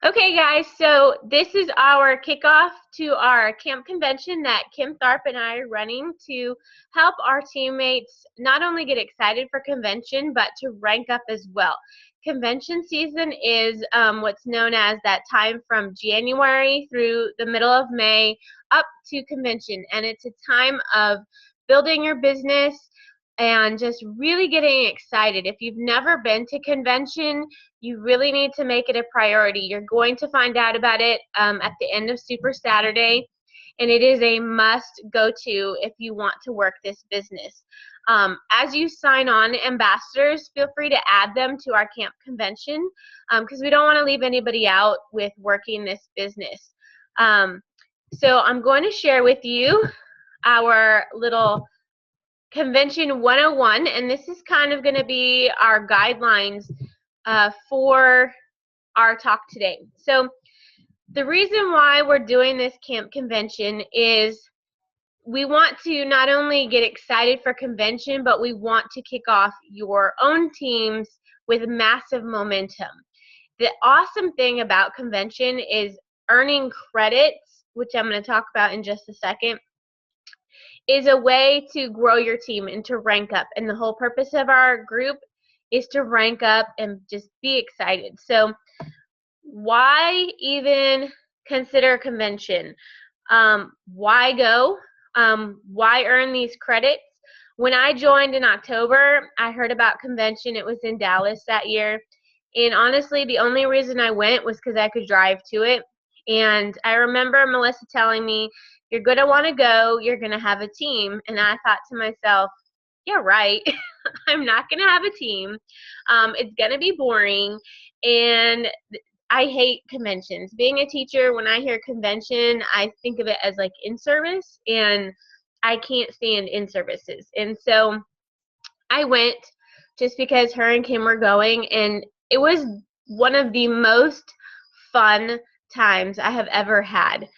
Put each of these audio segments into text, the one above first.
Okay, guys, so this is our kickoff to our camp convention that Kim Tharp and I are running to help our teammates not only get excited for convention, but to rank up as well. Convention season is what's known as that time from January through the middle of May up to convention, and it's a time of building your business and just really getting excited. If you've never been to convention, you really need to make it a priority. You're going to find out about it at the end of Super Saturday, and it is a must go to if you want to work this business. As you sign on ambassadors, feel free to add them to our camp convention because we don't want to leave anybody out with working this business. So I'm going to share with you our little Convention 101, and this is kind of going to be our guidelines for our talk today. So the reason why we're doing this camp convention is we want to not only get excited for convention, but we want to kick off your own teams with massive momentum. The awesome thing about convention is earning credits, which I'm going to talk about in just a second, is a way to grow your team and to rank up. And the whole purpose of our group is to rank up and just be excited. So why even consider convention? Why go? Why earn these credits? When I joined in October, I heard about convention. It was in Dallas that year. And honestly, the only reason I went was because I could drive to it. And I remember Melissa telling me, you're going to want to go, you're going to have a team. And I thought to myself, yeah, right. I'm not going to have a team. It's going to be boring. And I hate conventions. Being a teacher, when I hear convention, I think of it as like in-service, and I can't stand in-services. And so I went just because her and Kim were going, and it was one of the most fun times I have ever had.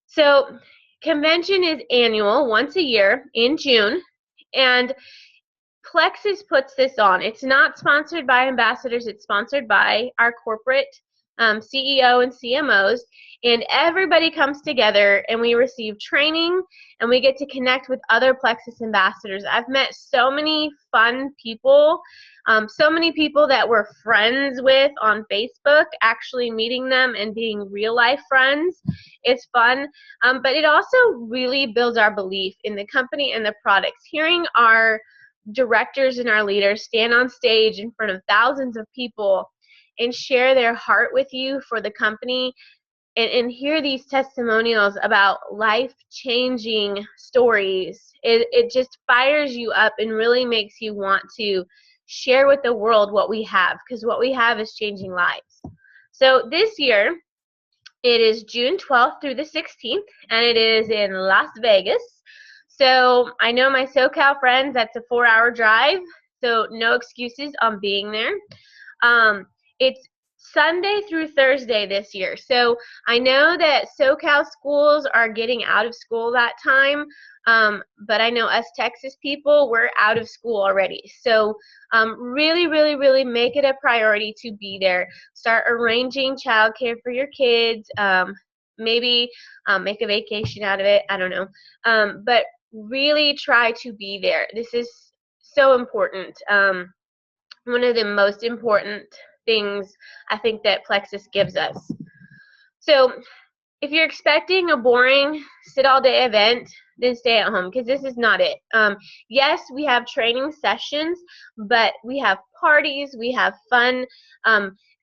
So convention is annual, once a year in June, and Plexus puts this on. It's not sponsored by ambassadors. It's sponsored by our corporate CEO and CMOs, and everybody comes together and we receive training and we get to connect with other Plexus ambassadors. I've met so many fun people, so many people that we're friends with on Facebook, actually meeting them and being real life friends. It's fun, but it also really builds our belief in the company and the products. Hearing our directors and our leaders stand on stage in front of thousands of people and share their heart with you for the company and hear these testimonials about life-changing stories. It just fires you up and really makes you want to share with the world what we have, because what we have is changing lives. So this year, it is June 12th through the 16th, and it is in Las Vegas. So I know my SoCal friends, that's a 4-hour drive, so no excuses on being there. It's Sunday through Thursday this year. So I know that SoCal schools are getting out of school that time, but I know us Texas people, we're out of school already. So really, really, really make it a priority to be there. Start arranging childcare for your kids. Maybe make a vacation out of it. I don't know. But really try to be there. This is so important. One of the most important things I think that Plexus gives us. So if you're expecting a boring sit-all-day event, then stay at home, because this is not it. Yes, we have training sessions, but we have parties, we have fun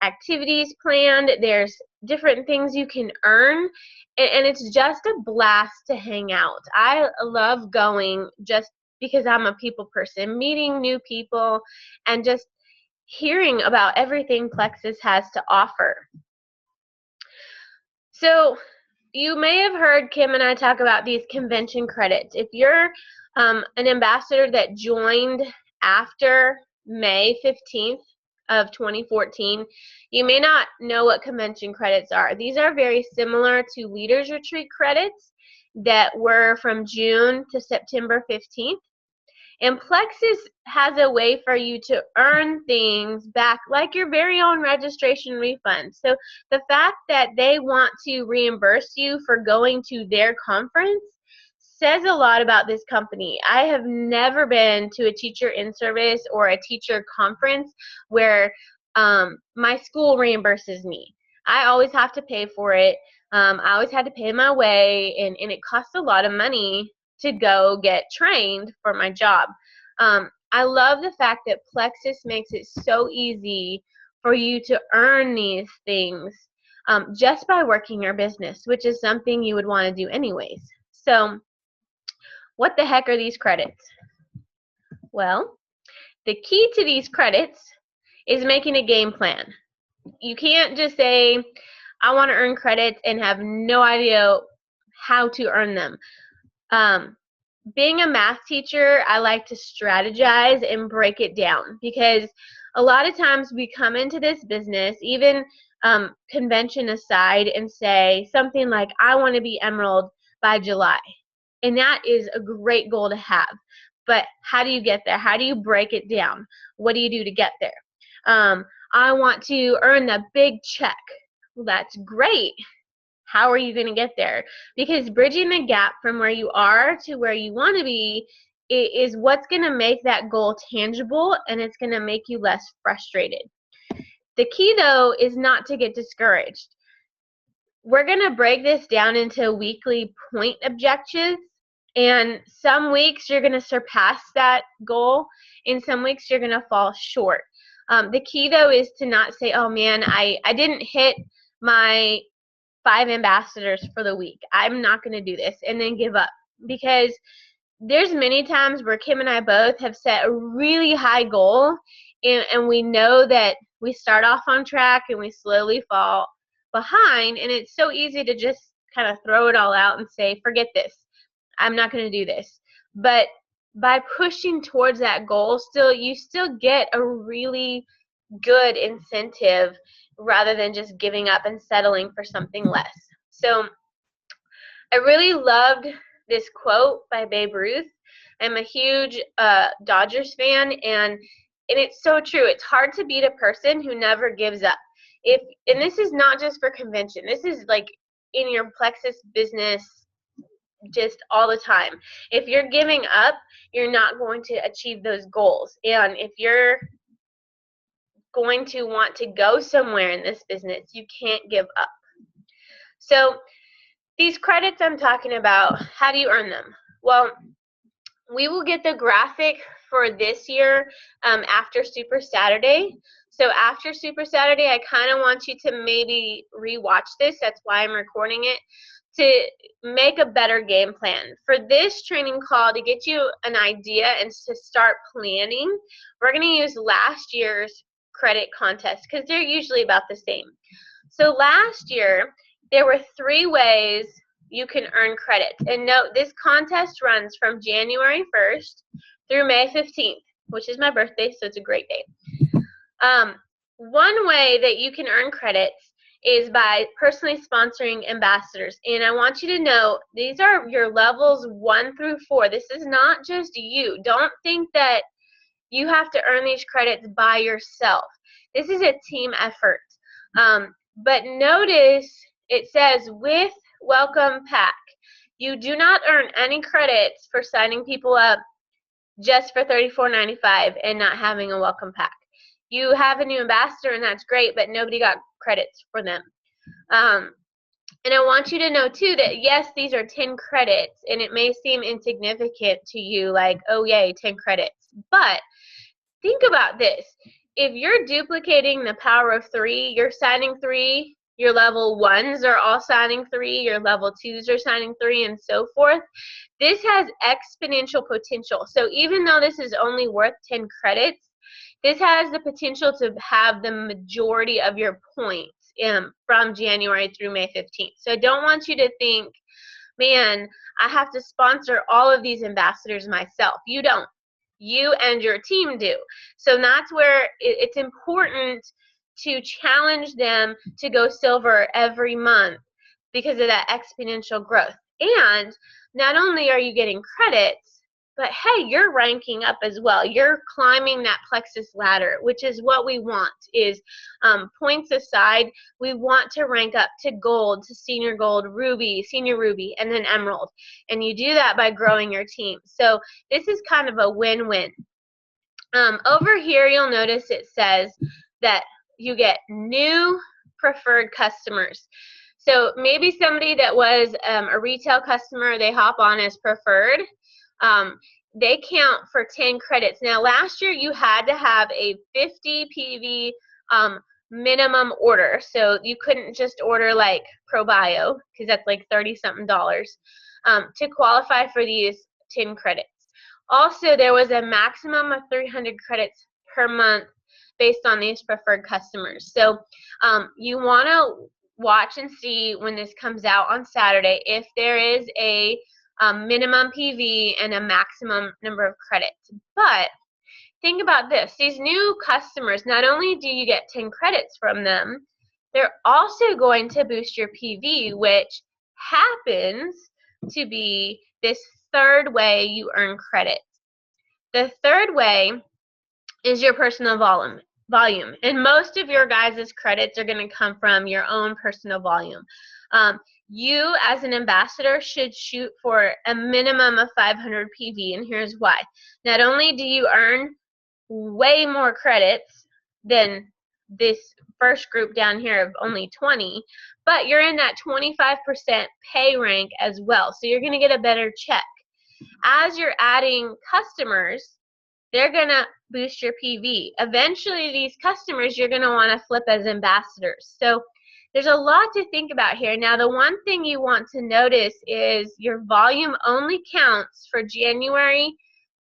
activities planned, there's different things you can earn, and it's just a blast to hang out. I love going just because I'm a people person, meeting new people, and just hearing about everything Plexus has to offer. So you may have heard Kim and I talk about these convention credits. If you're an ambassador that joined after May 15th of 2014, you may not know what convention credits are. These are very similar to Leaders Retreat credits that were from June to September 15th. And Plexus has a way for you to earn things back, like your very own registration refund. So the fact that they want to reimburse you for going to their conference says a lot about this company. I have never been to a teacher in service or a teacher conference where my school reimburses me. I always have to pay for it. I always had to pay my way, and it costs a lot of money to go get trained for my job. I love the fact that Plexus makes it so easy for you to earn these things just by working your business, which is something you would want to do anyways. So what the heck are these credits? Well, the key to these credits is making a game plan. You can't just say, I want to earn credits and have no idea how to earn them. Being a math teacher, I like to strategize and break it down, because a lot of times we come into this business, even convention aside, and say something like, I want to be Emerald by July. And that is a great goal to have. But how do you get there? How do you break it down? What do you do to get there? I want to earn the big check. Well, that's great. How are you going to get there? Because bridging the gap from where you are to where you want to be is what's going to make that goal tangible, and it's going to make you less frustrated. The key, though, is not to get discouraged. We're going to break this down into weekly point objectives, and some weeks you're going to surpass that goal, and some weeks you're going to fall short. The key, though, is to not say, oh man, I didn't hit my 5 ambassadors for the week, I'm not going to do this, and then give up. Because there's many times where Kim and I both have set a really high goal, and we know that we start off on track and we slowly fall behind, and it's so easy to just kind of throw it all out and say, forget this, I'm not going to do this. But by pushing towards that goal, you still get a really good incentive rather than just giving up and settling for something less. So I really loved this quote by Babe Ruth. I'm a huge Dodgers fan, and it's so true. It's hard to beat a person who never gives up. And this is not just for convention. This is like in your Plexus business just all the time. If you're giving up, you're not going to achieve those goals. And if you're going to want to go somewhere in this business, you can't give up. So these credits I'm talking about, how do you earn them? Well, we will get the graphic for this year after Super Saturday. So after Super Saturday, I kind of want you to maybe rewatch this. That's why I'm recording it, to make a better game plan. For this training call, to get you an idea and to start planning, we're going to use last year's credit contest because they're usually about the same. So last year, there were 3 ways you can earn credits. And note, this contest runs from January 1st through May 15th, which is my birthday, so it's a great day. One way that you can earn credits is by personally sponsoring ambassadors. And I want you to know, these are your levels 1 through 4. This is not just you. Don't think that you have to earn these credits by yourself. This is a team effort. But notice it says with welcome pack. You do not earn any credits for signing people up just for $34.95 and not having a welcome pack. You have a new ambassador, and that's great, but nobody got credits for them. And I want you to know, too, that, yes, these are 10 credits, and it may seem insignificant to you, like, oh, yay, 10 credits. But think about this. If you're duplicating the power of 3, you're signing 3, your level 1s are all signing 3, your level 2s are signing 3, and so forth. This has exponential potential. So even though this is only worth 10 credits, this has the potential to have the majority of your points from January through May 15th. So I don't want you to think, man, I have to sponsor all of these ambassadors myself. You don't. You and your team do. So that's where it's important to challenge them to go silver every month because of that exponential growth. And not only are you getting credits, But hey, you're ranking up as well. You're climbing that plexus ladder, which is what we want. Is points aside, we want to rank up to gold, to senior gold, ruby, senior ruby, and then emerald. And you do that by growing your team. So this is kind of a win-win. Over here, you'll notice it says that you get new preferred customers. So maybe somebody that was a retail customer, they hop on as preferred. They count for 10 credits. Now, last year you had to have a 50 PV minimum order. So you couldn't just order like ProBio, because that's like $30-something to qualify for these 10 credits. Also, there was a maximum of 300 credits per month based on these preferred customers. So you want to watch and see when this comes out on Saturday if there is a minimum PV and a maximum number of credits. But think about this. These new customers, not only do you get 10 credits from them, they're also going to boost your PV, which happens to be this third way you earn credits. The third way is your personal volume. And most of your guys' credits are going to come from your own personal volume. You, as an ambassador, should shoot for a minimum of 500 PV, and here's why. Not only do you earn way more credits than this first group down here of only 20, but you're in that 25% pay rank as well, so you're going to get a better check. As you're adding customers, they're going to boost your PV. Eventually, these customers you're going to want to flip as ambassadors. So there's a lot to think about here. Now, the one thing you want to notice is your volume only counts for January,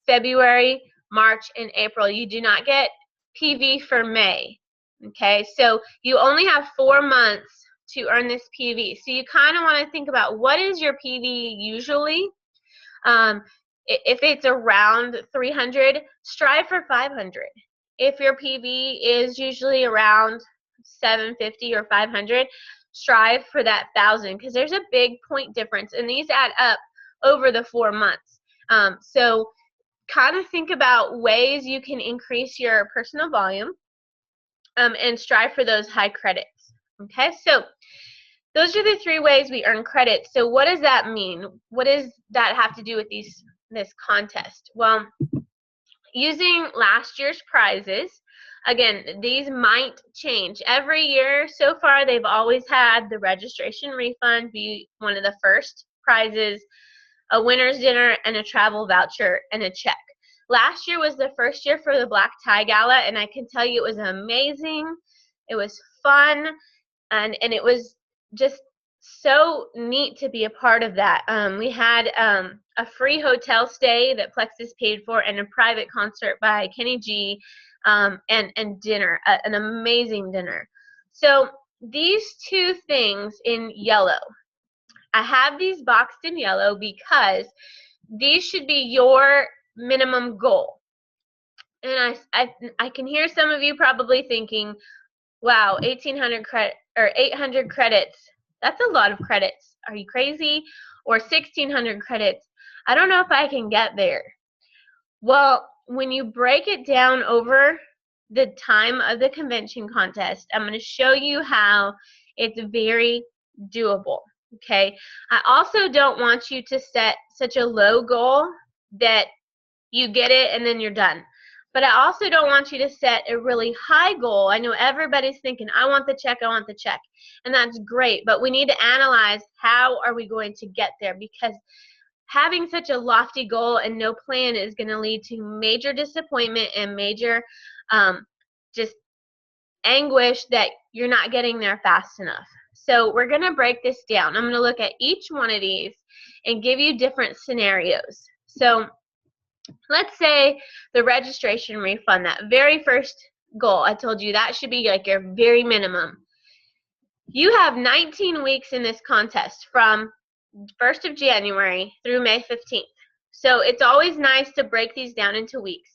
February, March, and April. You do not get PV for May. Okay, so you only have 4 months to earn this PV. So you kind of want to think about what is your PV usually. If it's around 300, strive for 500. If your PV is usually around 750 or 500, strive for that 1,000, because there's a big point difference, and these add up over the 4 months. So kind of think about ways you can increase your personal volume and strive for those high credits. Okay, so those are the 3 ways we earn credit. So what does that mean? What does that have to do with this contest? Well, using last year's prizes, again, these might change. Every year so far, they've always had the registration refund be one of the first prizes, a winner's dinner, and a travel voucher, and a check. Last year was the first year for the Black Tie Gala, and I can tell you it was amazing. It was fun, and it was just so neat to be a part of that. We had a free hotel stay that Plexus paid for, and a private concert by Kenny G, and dinner, an amazing dinner. So these 2 things in yellow, I have these boxed in yellow because these should be your minimum goal. And I can hear some of you probably thinking, wow, 1,800 credit or 800 credits, that's a lot of credits. Are you crazy? Or 1,600 credits, I don't know if I can get there. Well, when you break it down over the time of the convention contest, I'm going to show you how it's very doable. Okay, I also don't want you to set such a low goal that you get it and then you're done. But I also don't want you to set a really high goal. I know everybody's thinking, I want the check, I want the check. And that's great, but we need to analyze how are we going to get there, because having such a lofty goal and no plan is going to lead to major disappointment and major just anguish that you're not getting there fast enough. So we're going to break this down. I'm going to look at each one of these and give you different scenarios. So let's say the registration refund, that very first goal I told you, that should be like your very minimum. You have 19 weeks in this contest from 1st of January through May 15th. So it's always nice to break these down into weeks.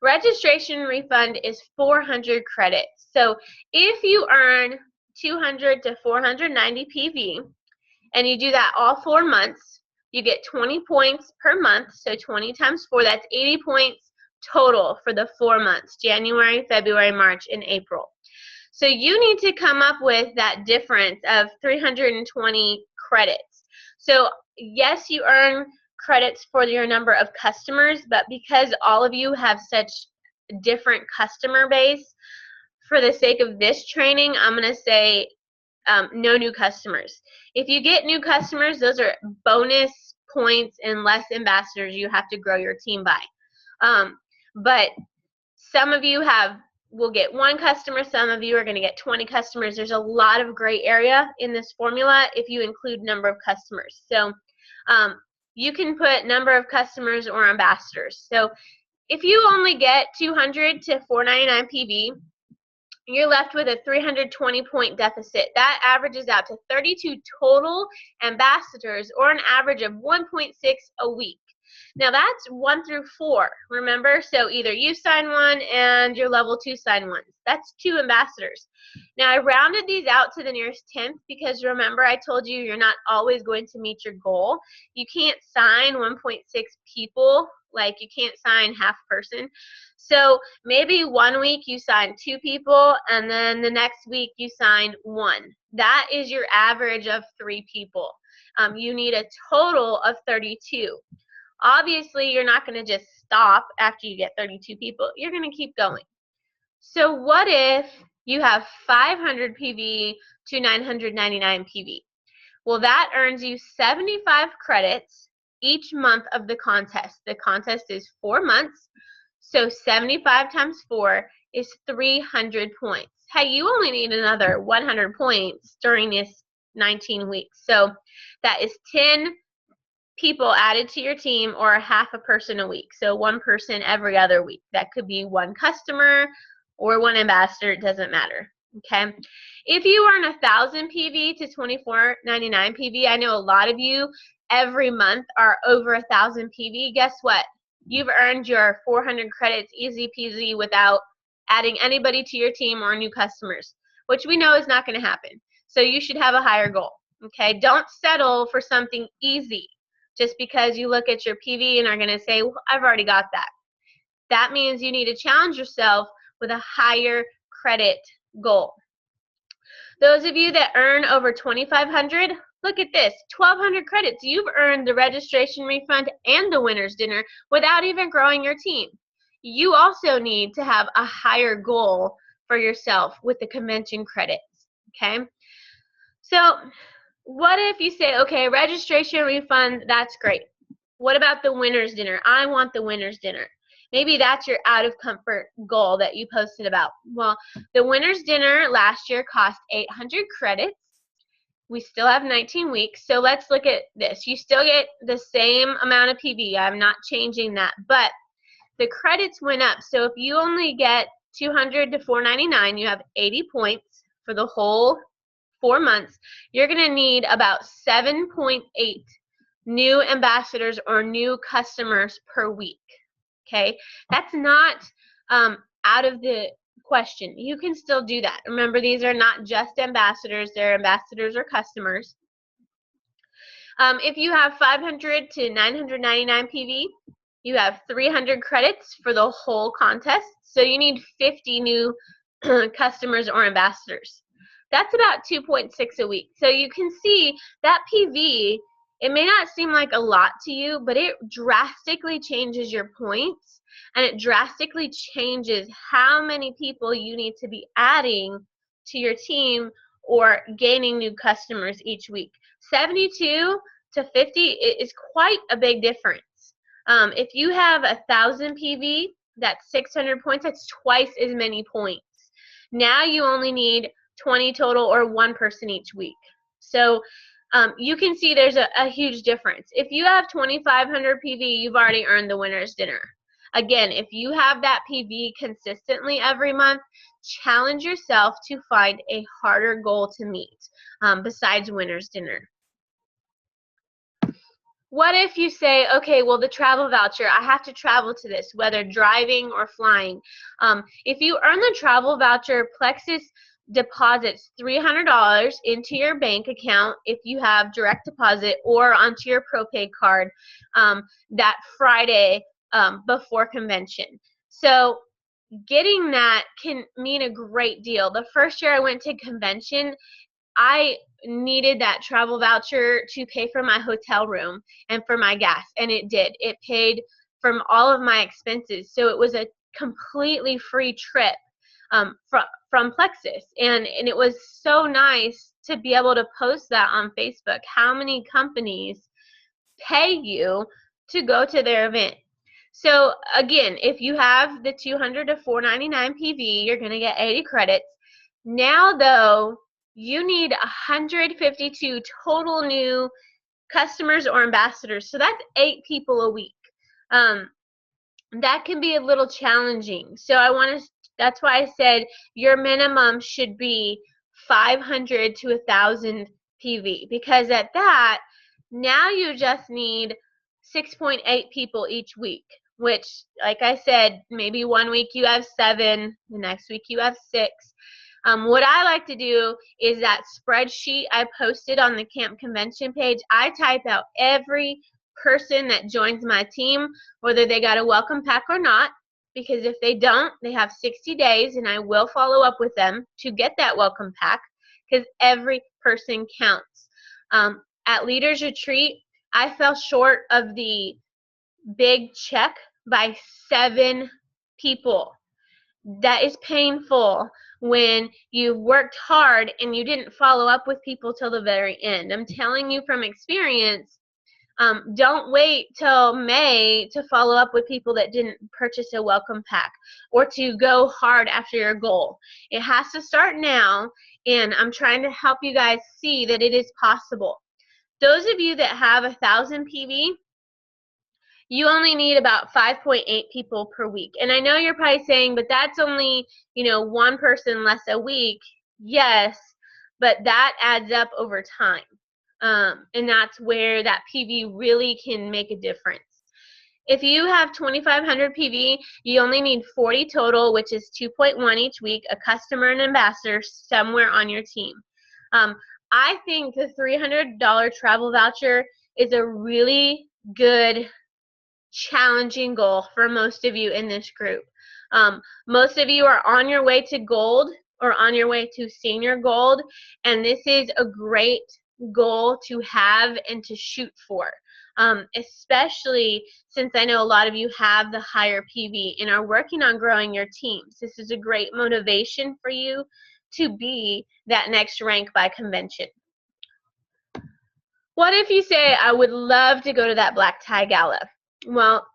Registration refund is 400 credits. So if you earn 200 to 490 PV and you do that all 4 months, you get 20 points per month, so 20 times 4, that's 80 points total for the 4 months, January, February, March, and April. So you need to come up with that difference of 320 credits. So yes, you earn credits for your number of customers, but because all of you have such different customer base, for the sake of this training, I'm going to say no new customers. If you get new customers, those are bonus points and less ambassadors you have to grow your team by. But some of you will get 1 customer, some of you are going to get 20 customers. There's a lot of gray area in this formula if you include number of customers. So you can put number of customers or ambassadors. So if you only get 200 to 499 PV, you're left with a 320 point deficit. That averages out to 32 total ambassadors, or an average of 1.6 a week. Now that's 1 through 4, remember? So either you sign one and your level 2 sign one. That's 2 ambassadors. Now I rounded these out to the nearest 10th because remember I told you you're not always going to meet your goal. You can't sign 1.6 people, like you can't sign half person. So maybe 1 week you sign 2 people and then the next week you sign 1. That is your average of 3 people. You need a total of 32. Obviously, you're not going to just stop after you get 32 people. You're going to keep going. So what if you have 500 PV to 999 PV? Well, that earns you 75 credits each month of the contest. The contest is 4 months, so 75 times 4 is 300 points. Hey, you only need another 100 points during this 19 weeks. So that is 10 people added to your team, or half a person a week. So 1 person every other week. That could be 1 customer or 1 ambassador. It doesn't matter. Okay. If you earn 1,000 PV to 24.99 PV, I know a lot of you every month are over 1,000 PV. Guess what? You've earned your 400 credits easy peasy without adding anybody to your team or new customers, which we know is not going to happen. So you should have a higher goal. Okay. Don't settle for something easy just because you look at your PV and are going to say, well, I've already got that. That means you need to challenge yourself with a higher credit goal. Those of you that earn over 2,500, look at this, 1,200 credits. You've earned the registration refund and the winner's dinner without even growing your team. You also need to have a higher goal for yourself with the convention credits, okay? So what if you say, okay, registration refund, that's great. What about the winner's dinner? I want the winner's dinner. Maybe that's your out of comfort goal that you posted about. Well, the winner's dinner last year cost 800 credits. We still have 19 weeks, so let's look at this. You still get the same amount of PV. I'm not changing that, but the credits went up. So if you only get 200 to 499, you have 80 points for the whole 4 months. You're going to need about 7.8 new ambassadors or new customers per week. Okay, that's not out of the question. You can still do that. Remember, these are not just ambassadors, they're ambassadors or customers. If you have 500 to 999 PV, you have 300 credits for the whole contest, so you need 50 new customers or ambassadors. That's about 2.6 a week. So you can see that PV, it may not seem like a lot to you, but it drastically changes your points, and it drastically changes how many people you need to be adding to your team or gaining new customers each week. 72 to 50 is quite a big difference. If you have 1,000 PV, that's 600 points. That's twice as many points. Now you only need 20 total, or 1 person each week. So you can see there's a huge difference. If you have 2,500 PV, you've already earned the winner's dinner. Again, if you have that PV consistently every month, challenge yourself to find a harder goal to meet besides winner's dinner. What if you say, okay, well, the travel voucher, I have to travel to this, whether driving or flying. If you earn the travel voucher, Plexus deposits $300 into your bank account if you have direct deposit, or onto your ProPay card that Friday before convention. So getting that can mean a great deal. The first year I went to convention, I needed that travel voucher to pay for my hotel room and for my gas, and it did. It paid from all of my expenses, so it was a completely free trip from Plexus, and it was so nice to be able to post that on Facebook. How many companies pay you to go to their event? So again, if you have the 200 to 499 PV, you're going to get 80 credits. Now though, you need 152 total new customers or ambassadors. So that's 8 people a week. That can be a little challenging. So that's why I said your minimum should be 500 to 1,000 PV, because at that, now you just need 6.8 people each week, which, like I said, maybe one week you have 7, the next week you have 6. What I like to do is that spreadsheet I posted on the camp convention page, I type out every person that joins my team, whether they got a welcome pack or not, because if they don't, they have 60 days, and I will follow up with them to get that welcome pack, because every person counts. At Leaders Retreat, I fell short of the big check by 7 people. That is painful when you've worked hard and you didn't follow up with people till the very end. I'm telling you from experience, don't wait till May to follow up with people that didn't purchase a welcome pack, or to go hard after your goal. It has to start now, and I'm trying to help you guys see that it is possible. Those of you that have 1,000 PV, you only need about 5.8 people per week. And I know you're probably saying, but that's only, one person less a week. Yes, but that adds up over time. And that's where that PV really can make a difference. If you have 2,500 PV, you only need 40 total, which is 2.1 each week, a customer and ambassador somewhere on your team. I think the $300 travel voucher is a really good, challenging goal for most of you in this group. Most of you are on your way to gold or on your way to senior gold, and this is a great goal to have and to shoot for, especially since I know a lot of you have the higher PV and are working on growing your teams. This is a great motivation for you to be that next rank by convention. What if you say, I would love to go to that black tie gala? Well,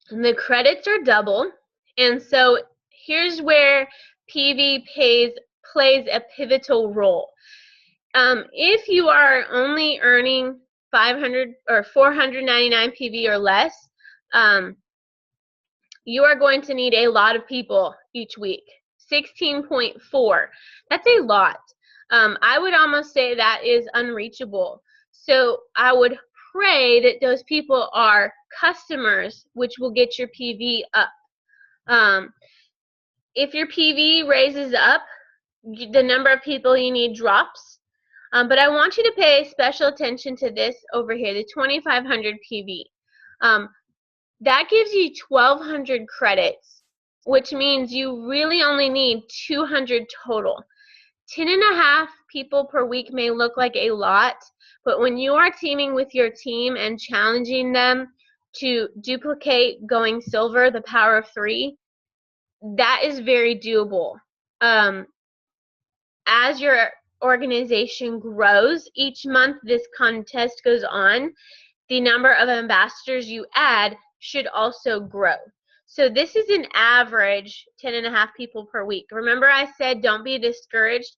the credits are double, and so here's where PV plays a pivotal role. If you are only earning 500 or 499 PV or less, you are going to need a lot of people each week. 16.4. That's a lot. I would almost say that is unreachable. So I would pray that those people are customers, which will get your PV up. If your PV raises up, the number of people you need drops. But I want you to pay special attention to this over here, the 2,500 PV. That gives you 1,200 credits, which means you really only need 200 total. 10.5 people per week may look like a lot, but when you are teaming with your team and challenging them to duplicate going silver, the power of 3, that is very doable. As your organization grows, each month this contest goes on, the number of ambassadors you add should also grow. So this is an average 10.5 people per week. Remember I said don't be discouraged.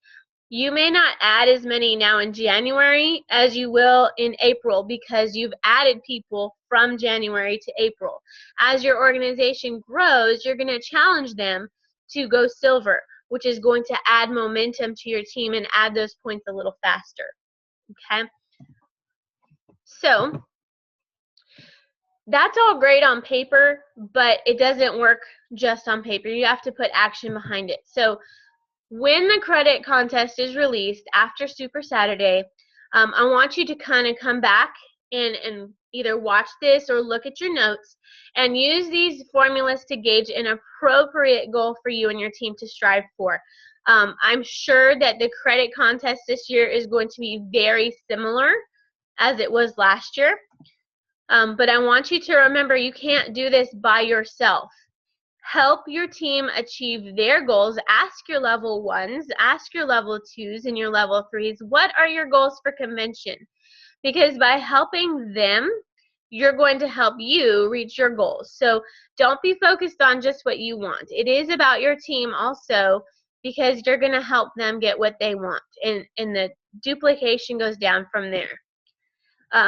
You may not add as many now in January as you will in April, because you've added people from January to April. As your organization grows, you're going to challenge them to go silver, which is going to add momentum to your team and add those points a little faster. Okay? So that's all great on paper, but it doesn't work just on paper. You have to put action behind it. So When the credit contest is released after Super Saturday, I want you to kind of come back and either watch this or look at your notes and use these formulas to gauge an appropriate goal for you and your team to strive for. I'm sure that the credit contest this year is going to be very similar as it was last year. But I want you to remember you can't do this by yourself. Help your team achieve their goals. Ask your level ones, ask your level twos and your level threes, what are your goals for convention? Because by helping them, you're going to help you reach your goals. So don't be focused on just what you want. It is about your team also, because you're going to help them get what they want. And the duplication goes down from there.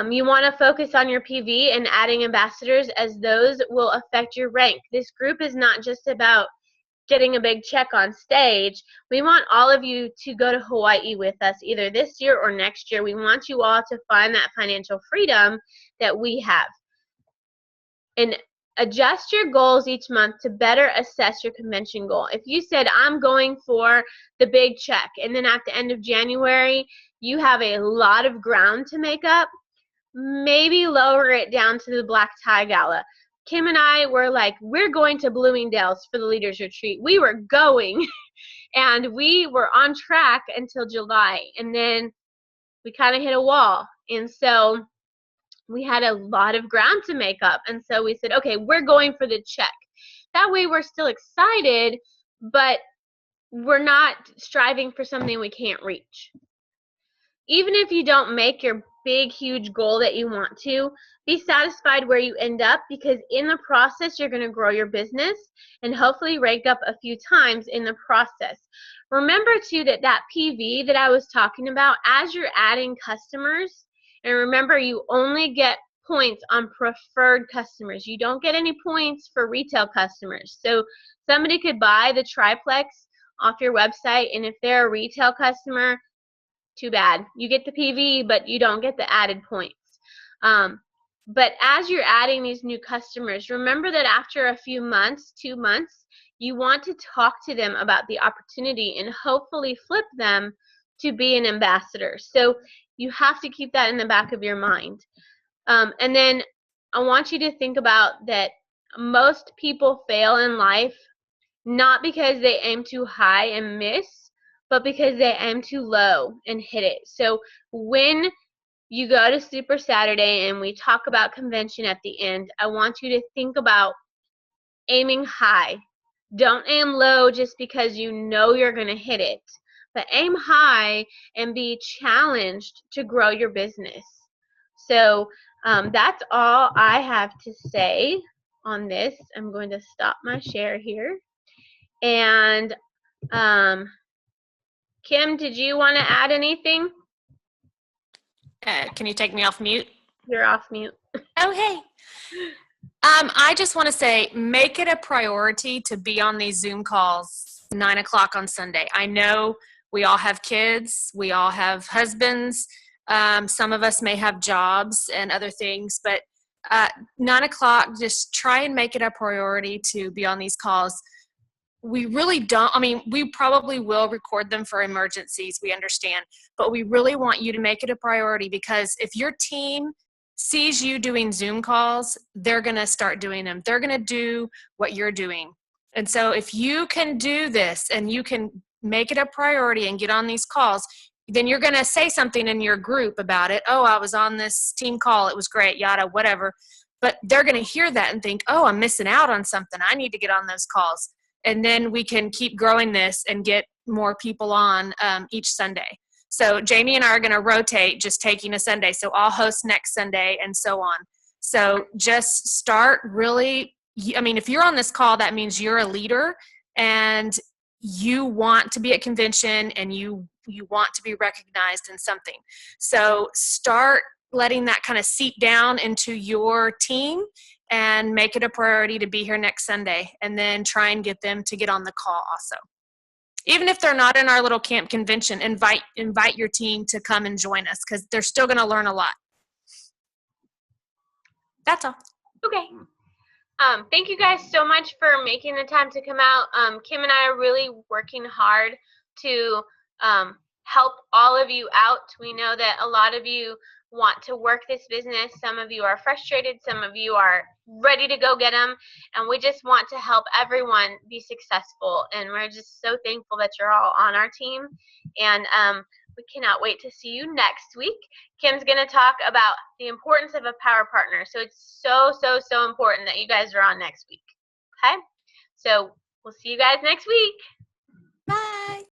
You want to focus on your PV and adding ambassadors, as those will affect your rank. This group is not just about getting a big check on stage. We want all of you to go to Hawaii with us either this year or next year. We want you all to find that financial freedom that we have. And adjust your goals each month to better assess your convention goal. If you said, I'm going for the big check, and then at the end of January, you have a lot of ground to make up, maybe lower it down to the black tie gala. Kim and I were like, we're going to Bloomingdale's for the leaders retreat. We were going and we were on track until July, and then we kind of hit a wall, and so we had a lot of ground to make up, and so we said, okay, we're going for the check. That way we're still excited, but we're not striving for something we can't reach. Even if you don't make your big, huge goal that you want to, be satisfied where you end up, because in the process, you're going to grow your business and hopefully rank up a few times in the process. Remember, too, that PV that I was talking about, as you're adding customers, and remember, you only get points on preferred customers. You don't get any points for retail customers. So somebody could buy the triplex off your website, and if they're a retail customer, too bad. You get the PV, but you don't get the added points. But as you're adding these new customers, remember that after a few months, 2 months, you want to talk to them about the opportunity and hopefully flip them to be an ambassador. So you have to keep that in the back of your mind. And then I want you to think about that most people fail in life not because they aim too high and miss, but because they aim too low and hit it. So when you go to Super Saturday and we talk about convention at the end, I want you to think about aiming high. Don't aim low just because you know you're going to hit it, but aim high and be challenged to grow your business. So that's all I have to say on this. I'm going to stop my share here. And Kim, did you want to add anything? Can you take me off mute? You're off mute. Oh, hey. I just want to say, make it a priority to be on these Zoom calls 9 o'clock on Sunday. I know we all have kids, we all have husbands, some of us may have jobs and other things, but 9 o'clock, just try and make it a priority to be on these calls. We really don't, I mean, we probably will record them for emergencies, we understand, but we really want you to make it a priority, because if your team sees you doing Zoom calls, they're going to start doing them. They're going to do what you're doing. And so if you can do this and you can make it a priority and get on these calls, then you're going to say something in your group about it. Oh, I was on this team call. It was great, yada, whatever. But they're going to hear that and think, oh, I'm missing out on something. I need to get on those calls. And then we can keep growing this and get more people on each Sunday. So Jamie and I are going to rotate, just taking a Sunday. So I'll host next Sunday and so on. So just start really, I mean, if you're on this call, that means you're a leader and you want to be at convention and you want to be recognized in something. So start letting that kind of seep down into your team and make it a priority to be here next Sunday, and then try and get them to get on the call also. Even if they're not in our little camp convention, invite your team to come and join us, because they're still going to learn a lot. That's all. Okay. Thank you guys so much for making the time to come out. Kim and I are really working hard to help all of you out. We know that a lot of you want to work this business. Some of you are frustrated. Some of you are ready to go get them. And we just want to help everyone be successful. And we're just so thankful that you're all on our team. And we cannot wait to see you next week. Kim's going to talk about the importance of a power partner. So it's so, so, so important that you guys are on next week. Okay? So we'll see you guys next week. Bye.